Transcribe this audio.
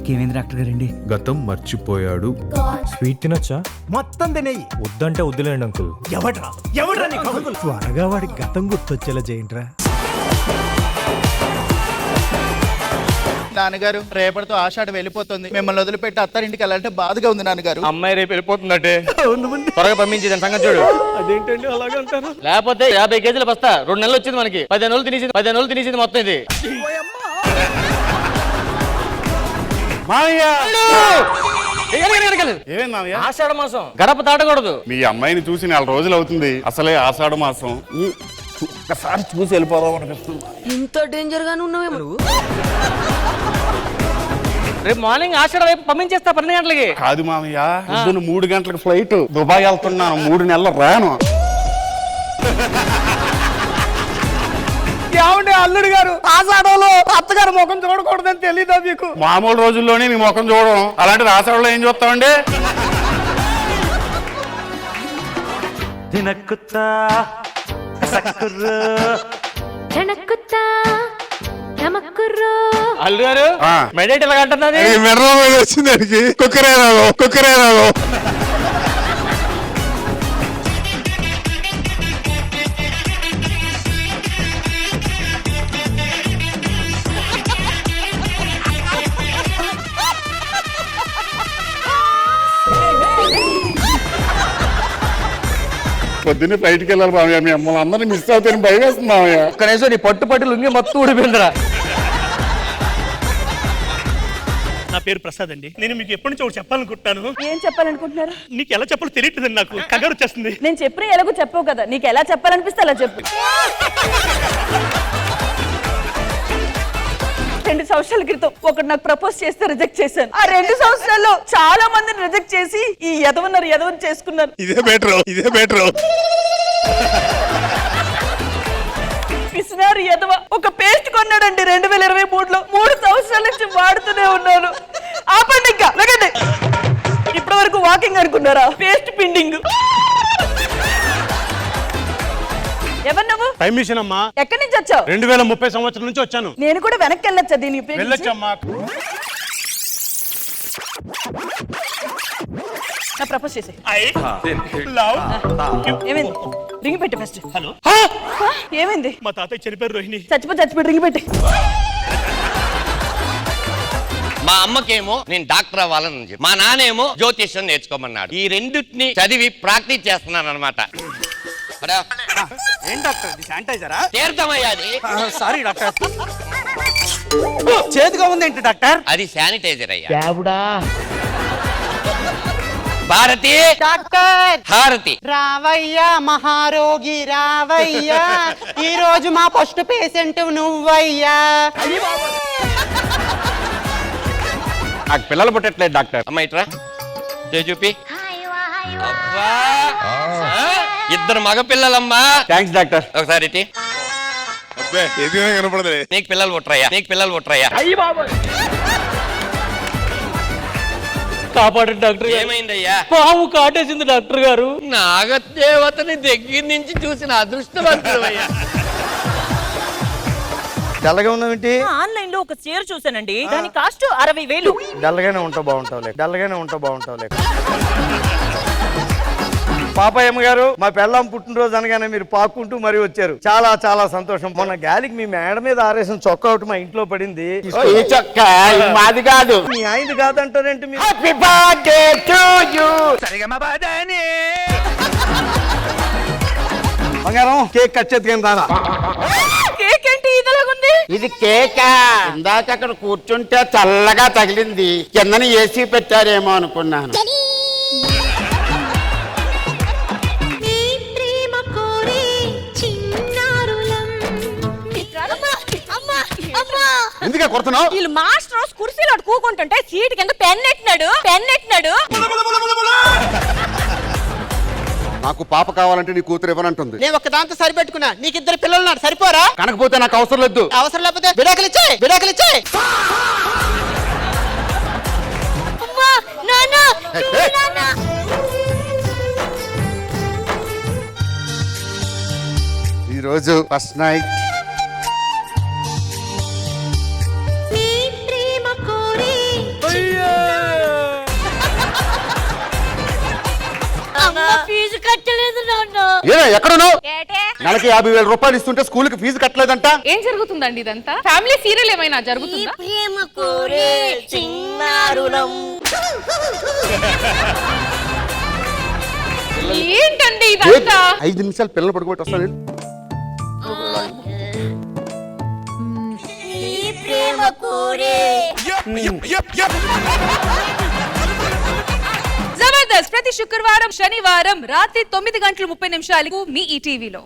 బావకి ఏమైంది డాక్టర్ గారండి? గతం మర్చిపోయాడు. స్వీట్ తినొచ్చా? మొత్తం తినేయి. వద్దంటే వద్దులేండి అంకుల్. ఎవడ్రా నీకు అంకుల్? త్వరగా వాడి గతం గుర్తొచ్చేలా చేయండిరా. నాన్నగారు, రేపటితో ఆషాఢ వెళ్ళిపోతుంది. మిమ్మల్ని వదిలిపెట్టి అత్తారింటికి వెళ్ళాలంటే బాధగా ఉంది నాన్నగారు. అమ్మాయి రేపు వెళ్ళిపోతుందంటే త్వరగా పంపించేది సంగతి చూడు. అదేంటండి అలాగే అంటారు? లేకపోతే 50 కేజీలు బస్తా 2 నెలలు వచ్చింది మనకి. 15 రోజులు తినేసింది మొత్తం ఇది. ఆషాఢ మాసం గడప దాటకూడదు. మీ అమ్మాయిని చూసి 4 రోజులు అవుతుంది. అసలే ఆషాఢ మాసం. ఒక్కసారి చూసి వెళ్ళిపోదాం అనిపిస్తుంది. ఇంత డేంజర్ గానే ఉన్నావేమో నువ్వు. రేపు మార్నింగ్ ఆషాఢ వైపు పంపించేస్తా 12 గంటలకి. కాదు మామయ్య, పొద్దున్న 3 గంటలకు ఫ్లైట్. దుబాయ్ వెళ్తున్నాను, 3 నెలలు రాను. ఏమండి అల్లుడు గారు, ఆషాఢంలో అత్తగారు ముఖం చూడకూడదని తెలీదా మీకు? మామూలు రోజుల్లోనే మీ ముఖం చూడడం, అలాంటిది ఆషాఢంలో ఏం చూస్తామండి? అల్లు గారు మెడేట్ ఎలా అంటున్నది? వచ్చింది కుక్కరేరాలో. పొద్దున్నే ఫ్లైట్కి వెళ్ళాలి మామయ్య. మీ అమ్మల్ని అందరినీ మిస్ అవుతాయని భయం వేస్తుంది మామయ్య. కనీసం నీ పట్టు లుంగి మొత్తం ఊడిపోయిందిరా. నా పేరు ప్రసాద్ అండి. నేను మీకు ఎప్పటి నుంచి ఒకటి చెప్పాలనుకుంటున్నాను. ఏం చెప్పాలనుకుంటున్నారు? నీకు ఎలా చెప్పాలో తెలియట్లేదండి, నాకు కంగారు వచ్చేస్తుంది. నేను చెప్పిన ఎలాగో చెప్పావు కదా, నీకు ఎలా చెప్పాలనిపిస్తే అలా చెప్పు. 2 సంవత్సరాల క్రితం ఒకటి నాకు ప్రపోజ్ చేస్తే రిజెక్ట్ చేశాను. ఆ 2 సంవత్సరాల్లో చాలా మందిని రిజెక్ట్ చేసి ఈ ఎదవని చేసుకున్నాను. ఇదే బెటర్. పిసినారు ఎదవ ఒక పేస్ట్ కొన్నాడండి 2023లో. 3 సంవత్సరాల నుంచి వాడుతూనే ఉన్నాను. ఆపండి ఇంకా లేకండి. ఇప్పటి వరకు వాకింగ్ అనుకున్నారా? పేస్ట్ పిండింగ్. ఎవరు నువ్వు? టైం మిషన్ అమ్మా. ఎక్కడి నుంచి వచ్చావు? 2030 సంవత్సరం నుంచి వచ్చాను. నేను కూడా వెనక్కి వెళ్ళొచ్చా దీన్ని ఉపయోగించి? వెళ్ళొచ్చమ్మా. నా ప్రపోజ్ చేసే. లవ్. ఏమైంది? రింగ్ పెట్టి ఫస్ట్. హలో. ఏమైంది? మా తాతయ్య చనిపోయారు రోహిణి. చచ్చిపోయి రింగ్ పెట్టి. మా అమ్మకేమో నేను డాక్టర్ అవ్వాలని చెప్పి, మా నాన్నేమో జ్యోతిష్యం నేర్చుకోమన్నాడు. ఈ రెండింటిని చదివి ప్రాక్టీస్ చేస్తున్నాను అనమాట. ఏం డాక్టర్, శానిటైజరా? తీర్థమయ్యా అది. Sorry doctor. చేతిగా ఉంది ఏంటి డాక్టర్? అది శానిటైజర్ అయ్యా. భారతి డాక్టర్. హారతి. రావయ్యా మహారోగి రావయ్యా, ఈ రోజు మా ఫస్ట్ పేషెంట్ నువ్వయ్యా. నాకు పిల్లలు పుట్టట్లేదు డాక్టర్. అమ్మ ఇట్రా, చూపి. అబ్బా, 2 మగ పిల్లలమ్మా. Thanks doctor. ఒకసారి ఇటీ. కనపడదు. నీకు పిల్లలు పుట్టరయ్యా. కాపాడండి డాక్టర్. ఏమైందయ్యా? పాము కాటేసింది డాక్టర్ గారు. నాగదేవతని దగ్గర నుంచి చూసిన అదృష్టవంతుడయ్యా. తెల్లగా ఉన్నావేంటి? ఆన్లైన్ లో ఒక చీర చూసానండి, దాని కాస్ట్ 60,000. డల్గానే ఉంటావు బాగుంటావులే. పాపయ్యమ్మ గారు, మా పెళ్ళాం పుట్టినరోజు అనగానే మీరు పాక్కుంటూ మరీ వచ్చారు. చాలా చాలా సంతోషం. మొన్న గాలికి మీ మేడ మీద ఆరేసిన చొక్కా ఒకటి మా ఇంట్లో పడింది. ఈ చొక్కా మాది కాదు. మీ ఆయనది కాదంటారేంటి మీరు? Happy birthday to you. బంగారం, కేక్ కట్ చేతికి రాదా? కేక్ ఏంటి ఇదలాగుంది? ఇది కేకా? ఇందాక అక్కడ కూర్చుంటే చల్లగా తగిలింది, కిందని ఏసీ పెట్టారేమో అనుకున్నాను. ఎందుకే కొడుతున్నావు? వీళ్ళు మాస్టర్ రోజు కుర్చీలో కూకుంటుంటే సీట్ కింద పెన్నెట్టినాడు. నాకు పాప కావాలంటే నీ కూతురు ఇవ్వనంటుంది. నేను ఒక దాంతో సరిపెట్టుకున్నా, నీకు 2 పిల్లలు ఉన్నారు, సరిపోరా? కనకపోతే నాకు అవసరం లేదు. అవసరం లేకపోతే విడాకులు ఇచ్చే. ఈ రోజు ఫస్ట్ నైట్. నీ ప్రేమ కోరి ఏనా ఎక్కడున్నావు? నెలకి 50,000 రూపాయలు ఇస్తుంటే స్కూల్ కి ఫీజు కట్టలేదంట. ఏం జరుగుతుందండి ఇదంతా? ఫ్యామిలీ సీరియల్ ఏమైనా జరుగుతుందా? ఏంటండి ఇదంతా? 5 నిమిషాలు పిల్లలు పడుకోబెట్టి వస్తాను. జబర్దస్త్ ప్రతి శుక్రవారం శనివారం రాత్రి 9:30 మీ ఈటీవీలో.